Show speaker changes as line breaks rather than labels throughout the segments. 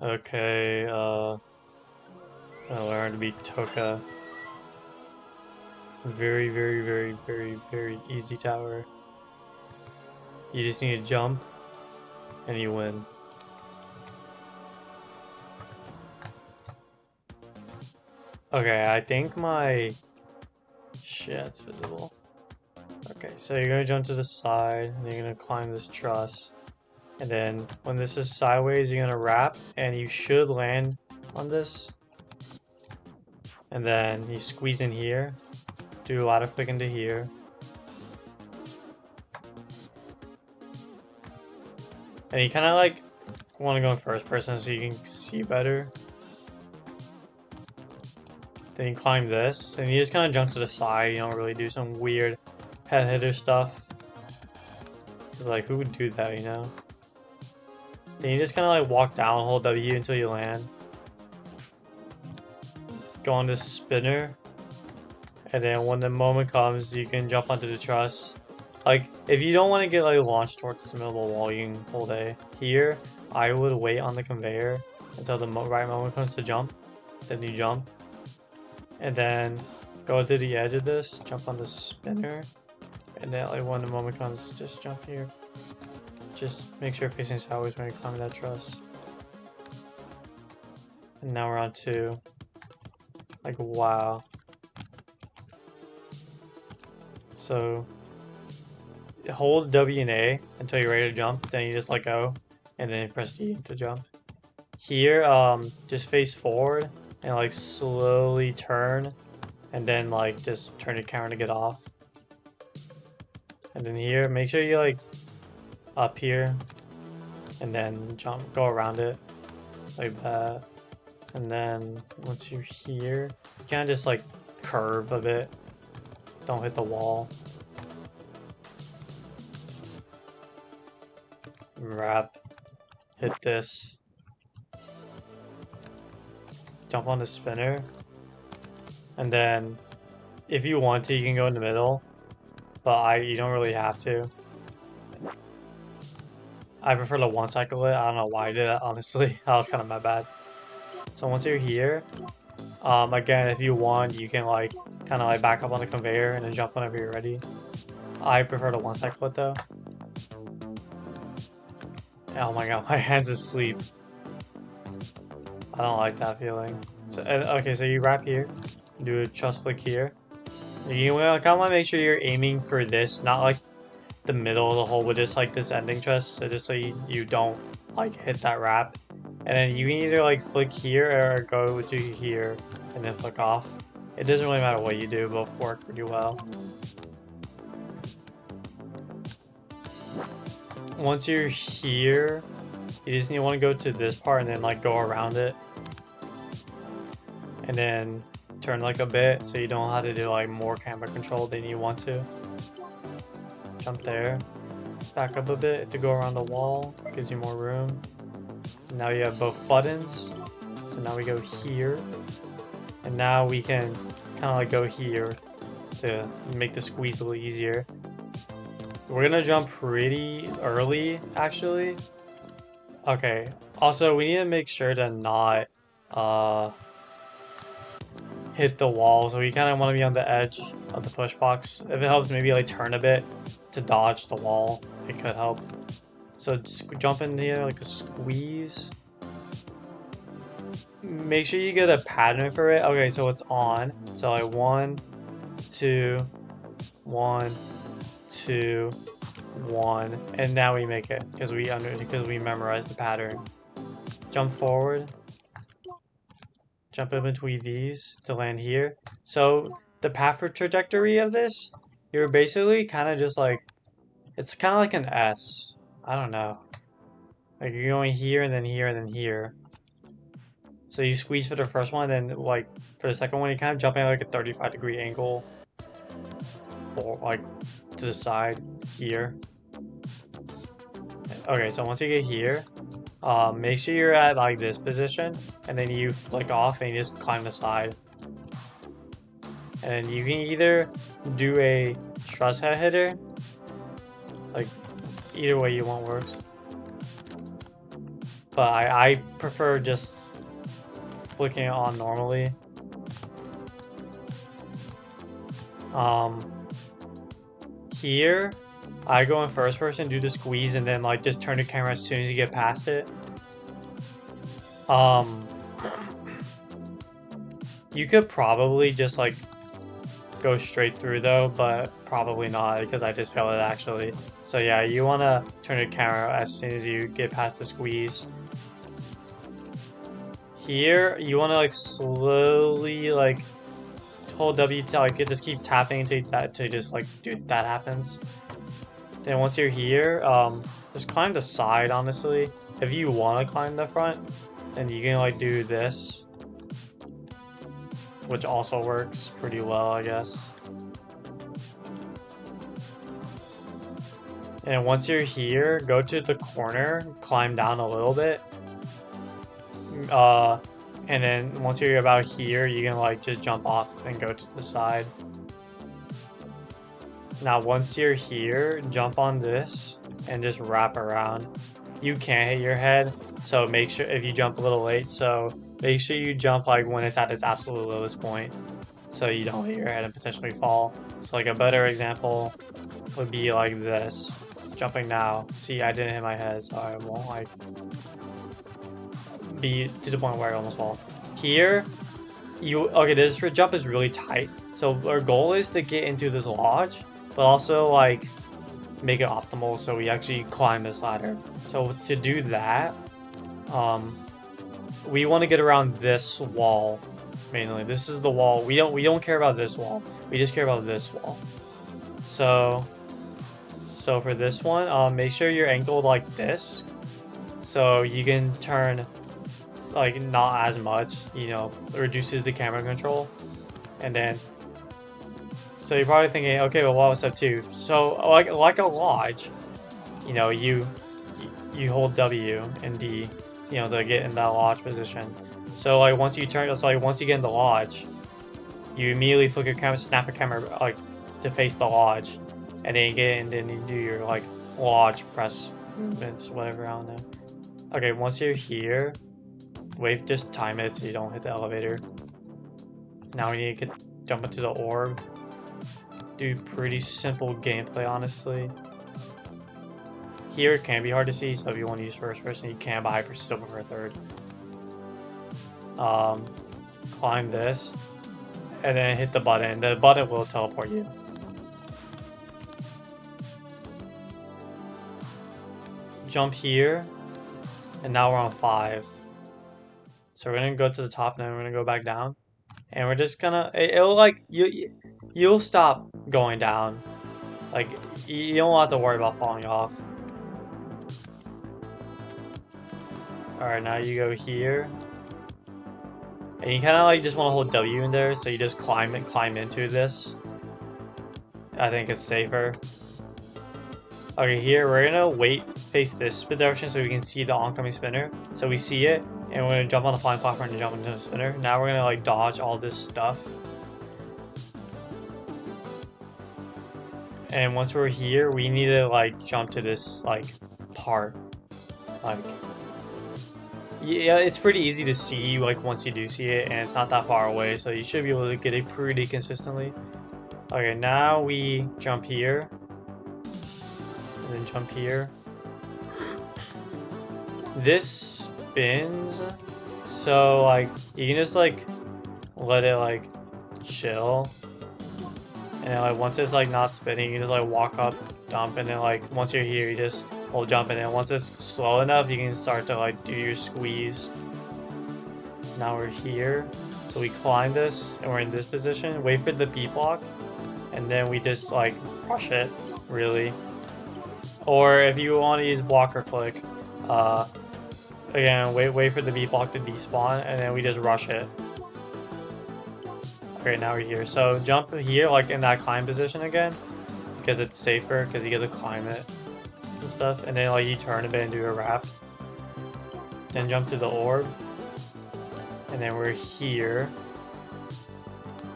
Okay, I learned to be toca. Very, very, very, very, very easy tower. You just need to jump, and you win. Okay, I think my... Shit, it's visible. Okay, so you're gonna jump to the side, and you're gonna climb this truss. And then, when this is sideways, you're gonna wrap, and you should land on this. And then, you squeeze in here. Do a ladder flick into here. And you kind of like want to go in first person so you can see better. Then you climb this, and you just kind of jump to the side. You don't really do some weird head hitter stuff. Cause like, who would do that, you know? Then you just kind of like walk down, hold W until you land. Go on this spinner. And then when the moment comes, you can jump onto the truss. Like, if you don't want to get like launched towards the middle of the wall, you can hold A. Here, I would wait on the conveyor until the right moment comes to jump. Then you jump. And then go to the edge of this, jump on the spinner. And then like when the moment comes, just jump here. Just make sure you're facing sideways when you're climbing that truss. And now we're on 2. Like, wow. So, hold W and A until you're ready to jump, then you just let go, and then you press D to jump. Here, just face forward, and like slowly turn, and then like just turn your camera to get off. And then here, make sure you like up here, and then jump, go around it, like that. And then once you're here, you kind of just like curve a bit. Don't hit the wall. Wrap. Hit this. Jump on the spinner. And then, if you want to, you can go in the middle. But you don't really have to. I prefer to one cycle it. I don't know why I did that, honestly. That was kind of my bad. So once you're here, again, if you want, you can like kind of like back up on the conveyor and then jump whenever you're ready. I prefer to one cycle it though. Oh my god, my hand's asleep. I don't like that feeling. So, okay, so you wrap here, do a truss flick here. You kind of want to make sure you're aiming for this, not like the middle of the hole, but just like this ending truss, so just so you don't like hit that wrap. And then you can either like flick here or go to here and then flick off. It doesn't really matter what you do, both work pretty well. Once you're here, you just want to go to this part and then like go around it. And then turn like a bit so you don't have to do like more camera control than you want to. Jump there. Back up a bit to go around the wall. Gives you more room. Now you have both buttons. So now we go here. And now we can kind of like go here to make the squeeze a little easier. We're gonna jump pretty early, actually. Okay, also we need to make sure to not hit the wall, so we kind of want to be on the edge of the push box. If it helps, maybe like turn a bit to dodge the wall. It could help. So just jump in here like a squeeze. Make sure you get a pattern for it. Okay, so it's on. So like 1, 2, 1, 2, 1, and now we make it because we memorized the pattern. Jump forward. Jump in between these to land here. So the path for trajectory of this, you're basically kind of just like, it's kind of like an S. I don't know. Like you're going here and then here and then here. So you squeeze for the first one, and then like for the second one, you're kind of jumping at like a 35-degree angle, for like to the side here. Okay, so once you get here, make sure you're at like this position, and then you flick off and you just climb the side. And you can either do a truss head hitter, like either way you want works. but I prefer just flicking it on normally. Here, I go in first person, do the squeeze, and then like just turn the camera as soon as you get past it. You could probably just like go straight through though, but probably not because I just failed it actually. So yeah, you want to turn the camera as soon as you get past the squeeze. Here, you want to like slowly like hold W to like just keep tapping until that to just like that happens. Then once you're here, just climb the side honestly. If you want to climb the front, then you can like do this, which also works pretty well, I guess. And once you're here, go to the corner, climb down a little bit. And then once you're about here, you can like just jump off and go to the side. Now once you're here, jump on this and just wrap around. You can't hit your head, so make sure if you jump a little late, so make sure you jump like when it's at its absolute lowest point, so you don't hit your head and potentially fall. So like a better example would be like this. Jumping now. See, I didn't hit my head, so I won't like be to the point where I almost fall. Here, okay, this jump is really tight. So our goal is to get into this lodge, but also like make it optimal so we actually climb this ladder. So to do that, we want to get around this wall mainly. This is the wall. We don't care about this wall. We just care about this wall. So for this one, make sure you're angled like this, so you can turn like not as much, you know, it reduces the camera control. And then, so you're probably thinking, okay, well, what was step 2? So like a lodge, you know, you hold W and D, you know, to get in that lodge position. So like once you turn, it's like once you get in the lodge, you immediately flick your camera, snap your camera like to face the lodge, and then you get in, and then you do your like lodge press movements, whatever, I don't know. Okay, once you're here, wait, just time it so you don't hit the elevator. Now we need to jump into the orb. Do pretty simple gameplay, honestly. Here it can be hard to see, so if you want to use first person, you can, but I still prefer third. Climb this, and then hit the button. The button will teleport you. Jump here, and now we're on 5. So we're gonna go to the top, and then we're gonna go back down, and we're just gonna. It'll like you'll stop going down. Like you don't have to worry about falling off. All right, now you go here, and you kind of like just want to hold W in there, so you just climb into this. I think it's safer. Okay, here we're gonna face this direction so we can see the oncoming spinner. So we see it, and we're gonna jump on the flying platform and jump into the spinner. Now we're gonna like dodge all this stuff. And once we're here, we need to like jump to this like part. Like, yeah, it's pretty easy to see like once you do see it, and it's not that far away, so you should be able to get it pretty consistently. Okay, now we jump here. And then jump here. This spins, so like you can just like let it like chill, and then like once it's like not spinning, you just like walk up, dump, and then like once you're here, you just hold jump, and then once it's slow enough, you can start to like do your squeeze. Now we're here, so we climb this, and we're in this position. Wait for the B block, and then we just like rush it, really. Or if you want to use blocker flick, again, wait for the B block to despawn, and then we just rush it. Okay, now we're here. So jump here, like in that climb position again, because it's safer, because you get to climb it and stuff. And then like you turn a bit and do a wrap. Then jump to the orb, and then we're here.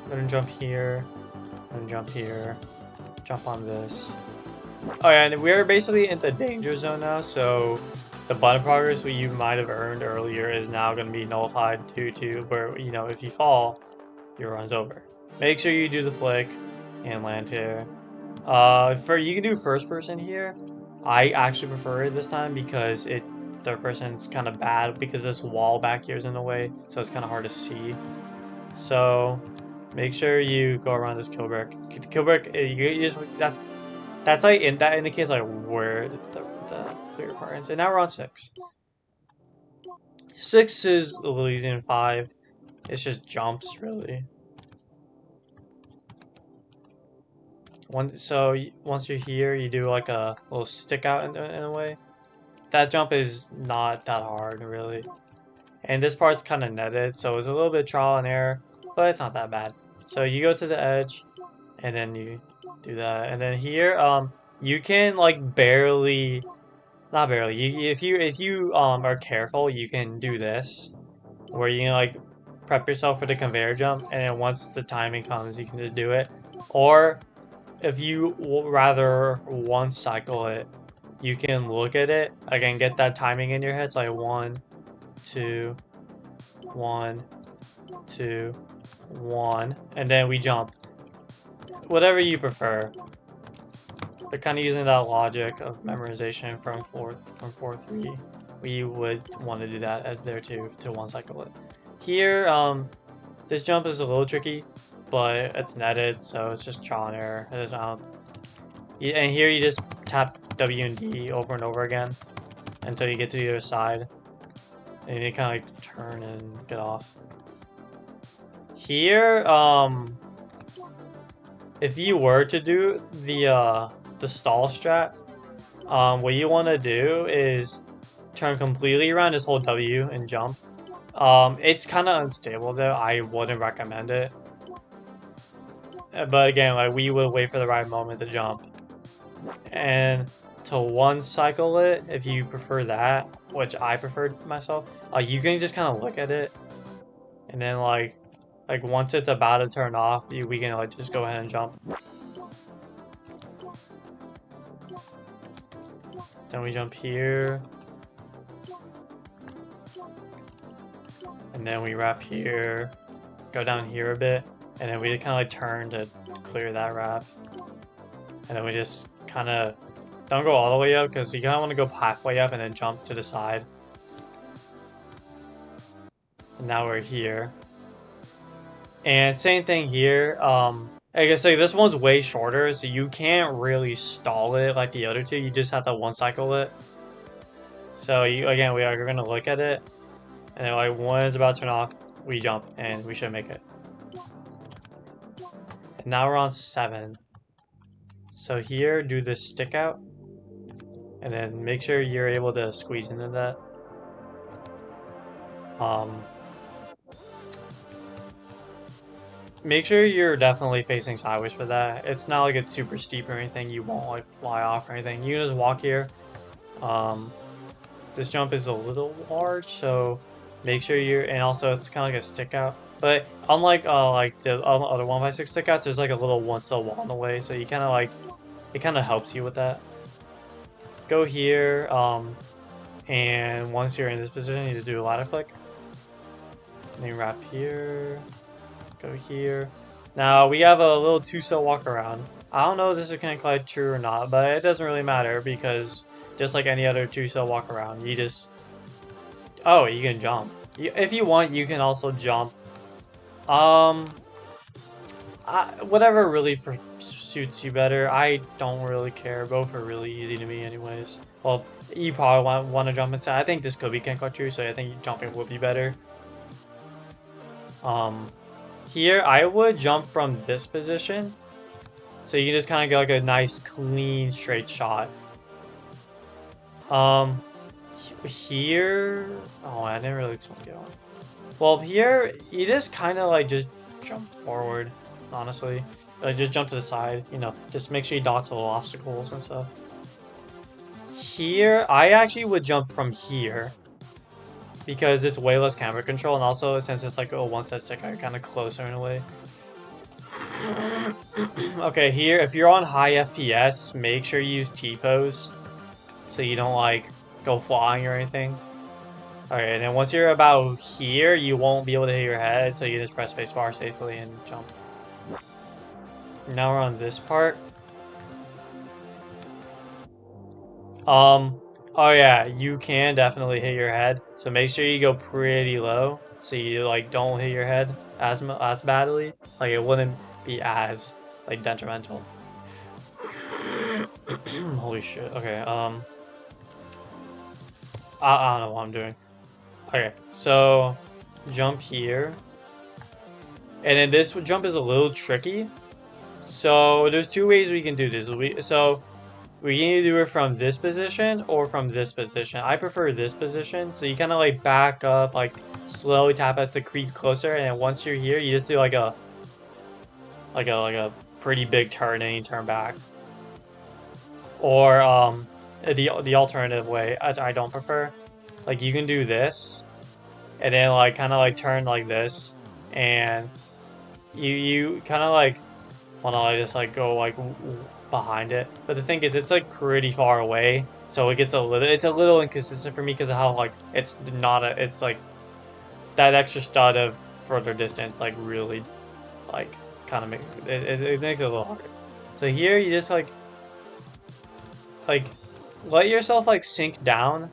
We're gonna jump here, and jump here, jump on this. Oh yeah, and we're basically in the danger zone now, so the button progress you might have earned earlier is now going to be nullified due to where, you know, if you fall, your run's over. Make sure you do the flick and land here. You can do first person here. I actually prefer it this time because third person's kind of bad because this wall back here is in the way, so it's kind of hard to see. So make sure you go around this kill brick. The kill brick, you just that's like that indicates like where the clear part is. And now we're on 6. 6 is a little easier than 5. It's just jumps really. Once you're here, you do like a little stick out in a way. That jump is not that hard really. And this part's kind of netted, so it's a little bit trial and error, but it's not that bad. So you go to the edge, and then you do that. And then here, you can like not barely. If you are careful, you can do this, where you can like prep yourself for the conveyor jump, and then once the timing comes, you can just do it. Or if you rather one cycle it, you can look at it again, get that timing in your head. It's like 1, 2, 1, 2, 1, and then we jump. Whatever you prefer. They're kind of using that logic of memorization from 4-3. We would want to do that as there too to one cycle it. Here, this jump is a little tricky, but it's netted, so it's just trial and error. It doesn't. And here you just tap W and D over and over again until you get to the other side, and you kind of like turn and get off. Here, if you were to do the stall strat, what you want to do is turn completely around, just hold W and jump. It's kind of unstable though. I wouldn't recommend it. But again, like we would wait for the right moment to jump. And to one cycle it, if you prefer that, which I preferred myself, you can just kind of look at it, and then like once it's about to turn off, we can like just go ahead and jump. Then we jump here, and then we wrap here, go down here a bit, and then we kind of like turn to clear that wrap, and then we just kind of don't go all the way up because you kind of want to go halfway up and then jump to the side. And now we're here. And same thing here. I guess like this one's way shorter, so you can't really stall it like the other two. You just have to one cycle it. So we are gonna look at it, and then like when it's about to turn off, we jump and we should make it. And now we're on 7. So here, do this stick out, and then make sure you're able to squeeze into that. Make sure you're definitely facing sideways for that. It's not like it's super steep or anything. You won't like fly off or anything. You can just walk here. This jump is a little large, so make sure and also it's kind of like a stick out. But unlike like the other 1x6 stick outs, there's like a little one cell wall in the way, so you kind of like, it kind of helps you with that. Go here, and once you're in this position, you just do a ladder flick. And then wrap here. Go here. Now we have a little 2-cell walk around. I don't know if this is kind of quite true or not, but it doesn't really matter because just like any other 2-cell walk around, you just you can jump. If you want, you can also jump. Whatever really suits you better. I don't really care. Both are really easy to me, anyways. Well, you probably want to jump inside. I think this could be kind of true, so I think jumping would be better. Here, I would jump from this position, so you just kind of get like a nice, clean, straight shot. Here, I didn't really just want to get on. Well, here, you just kind of like just jump forward, honestly. Like just jump to the side, you know, just make sure you dodge little obstacles and stuff. Here, I actually would jump from here, because it's way less camera control, and also since it's like a one-set stick, you're kind of closer in a way. Okay, here, if you're on high FPS, make sure you use T-pose, so you don't like go flying or anything. Alright, and then once you're about here, you won't be able to hit your head, so you just press spacebar safely and jump. Now we're on this part. Oh yeah, you can definitely hit your head, so make sure you go pretty low, so you like don't hit your head as badly. Like it wouldn't be as like detrimental. Holy shit. Okay. I don't know what I'm doing. Okay, so jump here, and then this jump is a little tricky. So there's two ways we can do this. We can either do it from this position or from this position. I prefer this position. So you kind of like back up, like slowly tap as the creep closer, and then once you're here, you just do like a pretty big turn and you turn back. Or the alternative way, I don't prefer. Like you can do this, and then like kind of like turn like this, and you kind of like wanna like just like go like behind it. But the thing is, it's like pretty far away, so it's a little inconsistent for me because of how like it's like that extra stud of further distance like really like kind of it makes it a little harder. So here you just like let yourself like sink down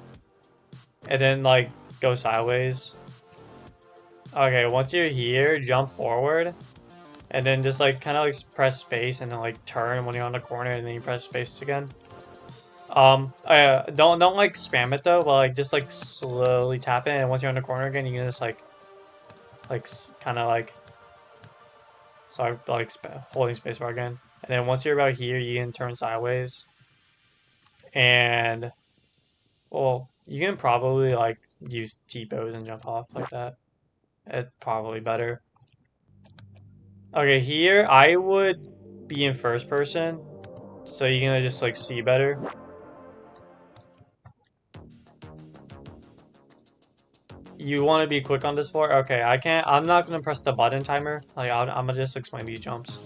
and then like go sideways. Okay, once you're here, jump forward. And then just like kind of like press space and then like turn when you're on the corner and then you press space again. Don't like spam it though, but like just like slowly tap it, and once you're on the corner again, you can just like kind of like holding spacebar again. And then once you're about here, you can turn sideways. And well, you can probably like use T-pose and jump off like that. It's probably better. Okay, here I would be in first person, so you're gonna just like see better. You want to be quick on this floor? Okay, I'm not gonna press the button timer. Like I'm gonna just explain these jumps.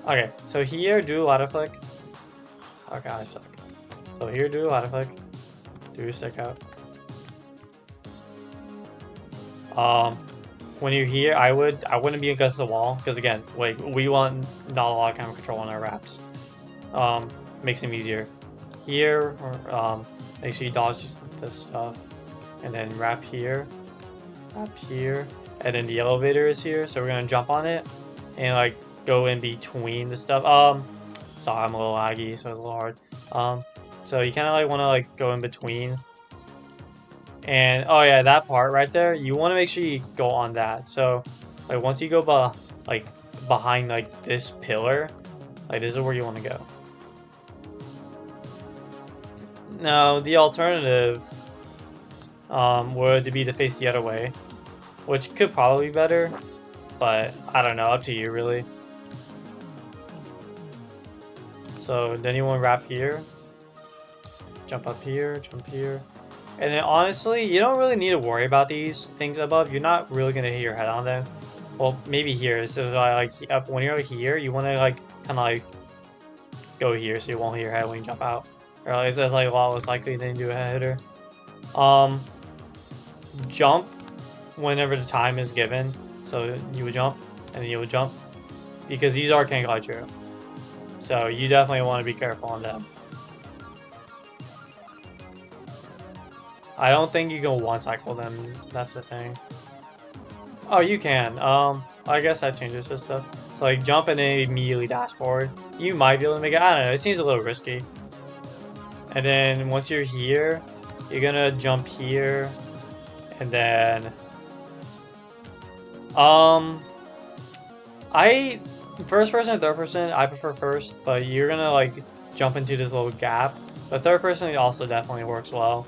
Okay, so here do a ladder flick. Okay, I suck. So here do a ladder flick. Do a stick out. When you're here, I wouldn't be against the wall because again, like we want not a lot of camera control on our wraps. Makes them easier. Here, or make sure you dodge this stuff, and then wrap here, and then the elevator is here, so we're gonna jump on it and like go in between the stuff. Sorry, I'm a little laggy, so it's a little hard. So you kind of like want to like go in between. And oh yeah, that part right there, you want to make sure you go on that. So like once you go behind like this pillar, like this is where you want to go. Now the alternative would be to face the other way, which could probably be better, but I don't know, up to you really. So then you want to wrap here, jump up here, jump here. And then honestly, you don't really need to worry about these things above. You're not really gonna hit your head on them. Well, maybe here. So like when you're here, you want to like kind of like go here, so you won't hit your head when you jump out. Or at least that's like a lot less likely than you do a head hitter. Jump whenever the time is given. So you would jump, and then you would jump, because these are can't glide true. So you definitely want to be careful on them. I don't think you can one cycle them, that's the thing. Oh, you can. I guess that changes this stuff. So like jump and then immediately dash forward. You might be able to make it, I don't know, it seems a little risky. And then once you're here, you're gonna jump here, and then first person and third person, I prefer first, but you're gonna like jump into this little gap. But third person also definitely works well,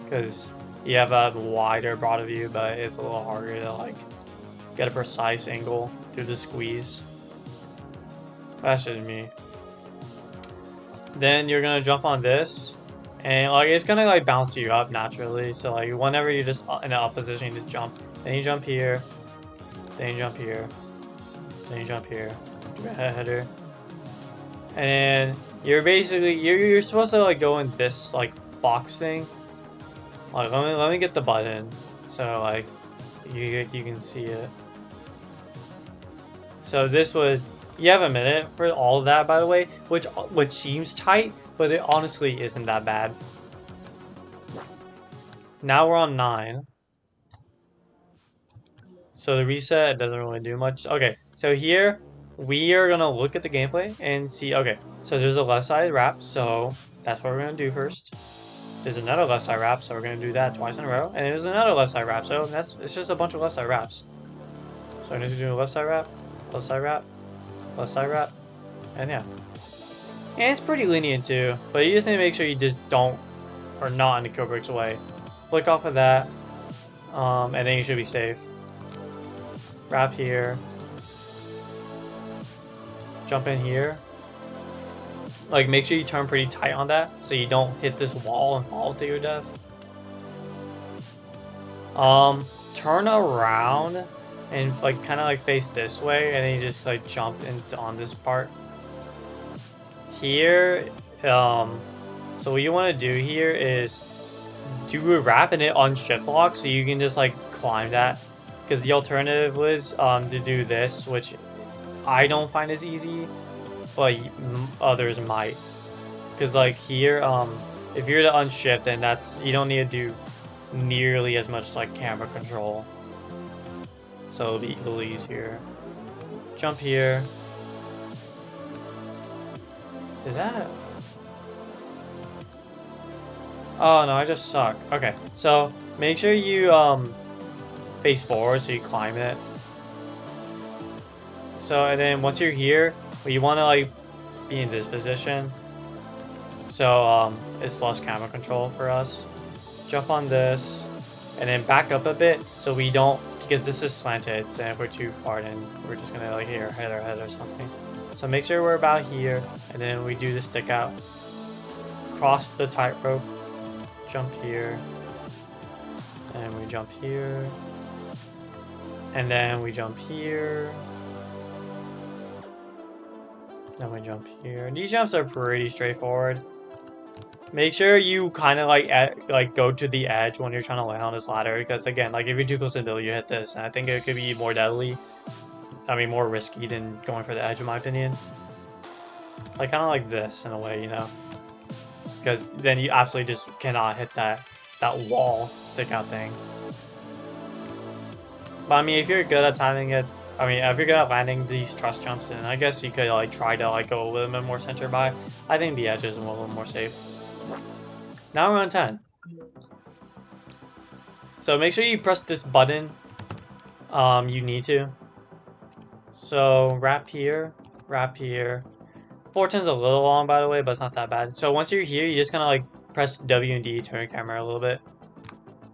because you have a wider, broader view, but it's a little harder to like get a precise angle through the squeeze. That's just me. Then you're gonna jump on this, and like it's gonna like bounce you up naturally. So like whenever you're just in an up position, you just jump. Then you jump here. Then you jump here. Then you jump here. Do a header. And you're basically you're supposed to like go in this like box thing. Like, let me get the button so like you can see it. So this would, you have a minute for all of that, by the way, which seems tight, but it honestly isn't that bad. Now we're on 9. So the reset doesn't really do much. Okay, so here we are gonna look at the gameplay and see. Okay, so there's a left side wrap, so that's what we're gonna do first. There's another left side wrap, so we're gonna do that twice in a row, and there's another left side wrap, so it's just a bunch of left side wraps. So I'm just gonna do a left side wrap, left side wrap, left side wrap, and yeah. And it's pretty lenient too, but you just need to make sure you just don't or not in the kill breaks way. Flick off of that, and then you should be safe. Wrap here. Jump in here. Like, make sure you turn pretty tight on that so you don't hit this wall and fall to your death. Turn around and like kind of like face this way, and then you just like jump into on this part. Here, so what you want to do here is do a wrap and it on shift lock so you can just like climb that. Because the alternative was to do this, which I don't find as easy, but others might. Because like here, if you're to unshift, then you don't need to do nearly as much like camera control. So it'll be a little easier. Jump here. Is that? Oh no, I just suck. Okay, so make sure you face forward so you climb it. So, and then once you're here, well, you want to like be in this position. So it's less camera control for us. Jump on this, and then back up a bit so we don't, because this is slanted, and if we're too far then we're just gonna like hit our head or something. So make sure we're about here, and then we do the stick out. Cross the tightrope, jump here, and we jump here. And then we jump here. Then we jump here. These jumps are pretty straightforward. Make sure you kind of like go to the edge when you're trying to land on this ladder, because again, like if you're too close to the middle, you hit this, and I think it could be more deadly. I mean, more risky than going for the edge, in my opinion. Like kind of like this in a way, you know, because then you absolutely just cannot hit that wall stick out thing. But I mean, if you're good at timing it, I mean, if you're good at landing these truss jumps, then I guess you could like try to like go a little bit more center by. I think the edge is a little more safe. Now we're on 10. So make sure you press this button. You need to. So wrap here, wrap here. 410's a little long, by the way, but it's not that bad. So once you're here, you just kind of like press W and D to turn your camera a little bit.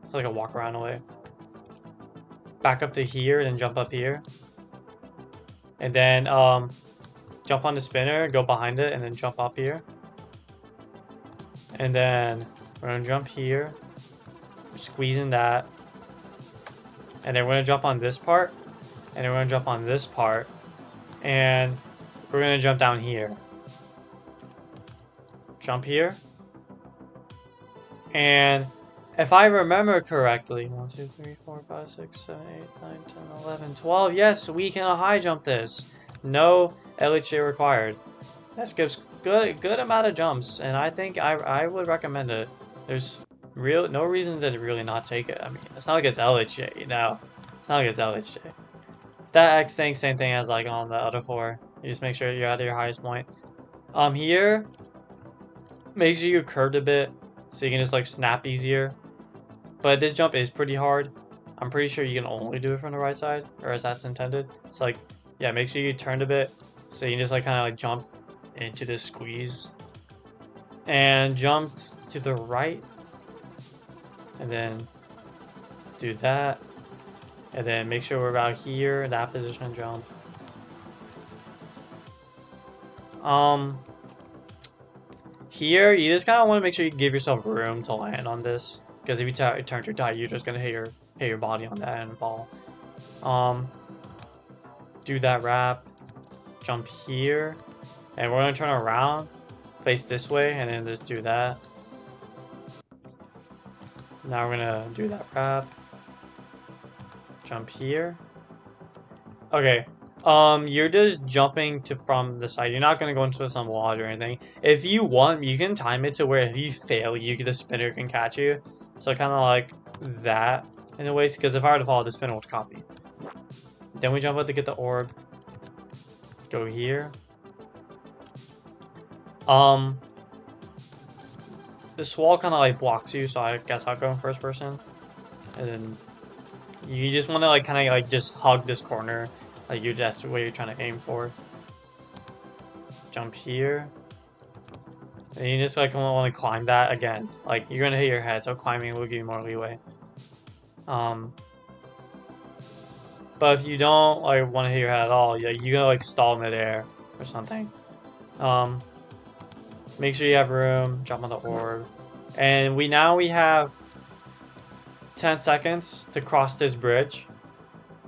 It's like a walk around away. Back up to here, then jump up here. And then jump on the spinner, go behind it, and then jump up here. And then we're gonna jump here. We're squeezing that. And then we're gonna jump on this part. And then we're gonna jump on this part. And we're gonna jump down here. Jump here. And if I remember correctly, 1, 2, 3, 4, 5, 6, 7, 8, 9, 10, 11, 12. Yes, we can high jump this. No LHJ required. That gives good amount of jumps, and I think I would recommend it. There's no reason to really not take it. I mean, it's not like it's LHJ, you know. It's not like it's LHJ. That X thing, same thing as like on the other 4. You just make sure you're at your highest point. Here, make sure you curved a bit so you can just like snap easier. But this jump is pretty hard. I'm pretty sure you can only do it from the right side, or as that's intended. So like, yeah, make sure you turn a bit so you can just like kind of like jump into this squeeze. And jump to the right. And then do that. And then make sure we're about here in that position and jump. Here, you just kind of want to make sure you give yourself room to land on this. Because if you turn too tight, you're just gonna hit your body on that and fall. Do that wrap, jump here, and we're gonna turn around, face this way, and then just do that. Now we're gonna do that wrap. Jump here. Okay. You're just jumping from the side. You're not gonna go into some wall or anything. If you want, you can time it to where if you fail, the spinner can catch you. So kind of like that in a way, because if I were to fall, the spinner would copy. Then we jump out to get the orb. Go here. This wall kind of like blocks you, so I guess I'll go in first person. And then you just want to like kind of like just hug this corner. Like that's what you're trying to aim for. Jump here. And you just like want to climb that again. Like you're gonna hit your head, so climbing will give you more leeway. But if you don't like want to hit your head at all, yeah, you're gonna like stall midair or something. Make sure you have room. Jump on the orb, and we have 10 seconds to cross this bridge,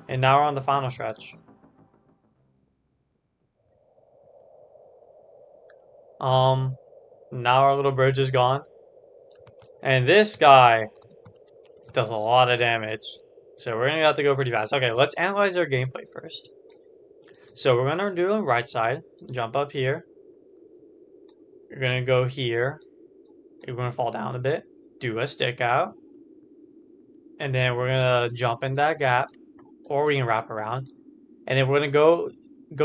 and now we're on the final stretch. Now our little bridge is gone. And this guy does a lot of damage. So we're gonna have to go pretty fast. Okay, let's analyze our gameplay first. So we're gonna do the right side, jump up here. You're gonna go here. You're gonna fall down a bit, do a stick out. And then we're gonna jump in that gap, or we can wrap around. And then we're gonna go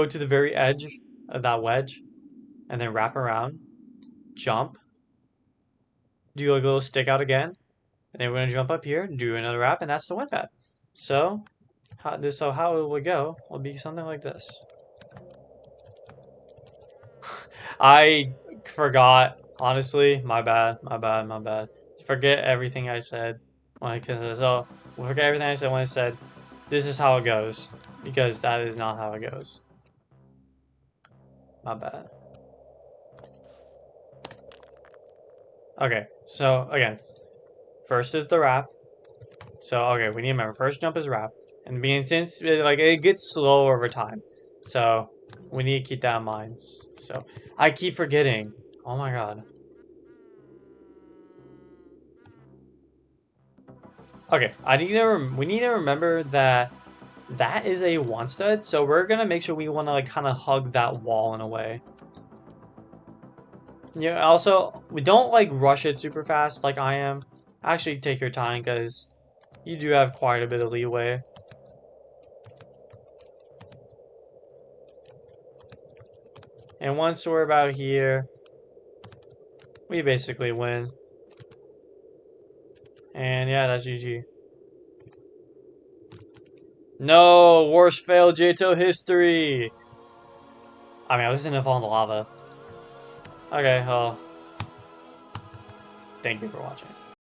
to the very edge of that wedge, and then wrap around, jump, do like a little stick out again, and then we're gonna jump up here, do another wrap, and that's the wet pad. So how it would go will be something like this. I forgot, honestly, my bad. Forget everything I said. Forget everything I said when I said this is how it goes, because that is not how it goes. My bad. Okay, so again, first is the wrap. So okay, we need to remember first jump is wrap, and since like it gets slow over time, so we need to keep that in mind. So I keep forgetting. Oh my god. Okay, we need to remember that is a one stud, so we're gonna make sure we want to like kind of hug that wall in a way. Yeah, also, we don't like rush it super fast like I am. Actually, take your time because you do have quite a bit of leeway. And once we're about here, we basically win. And yeah, that's GG. No, worst fail JTO history. I mean, I was gonna fall in the lava. Okay, well, thank you for watching.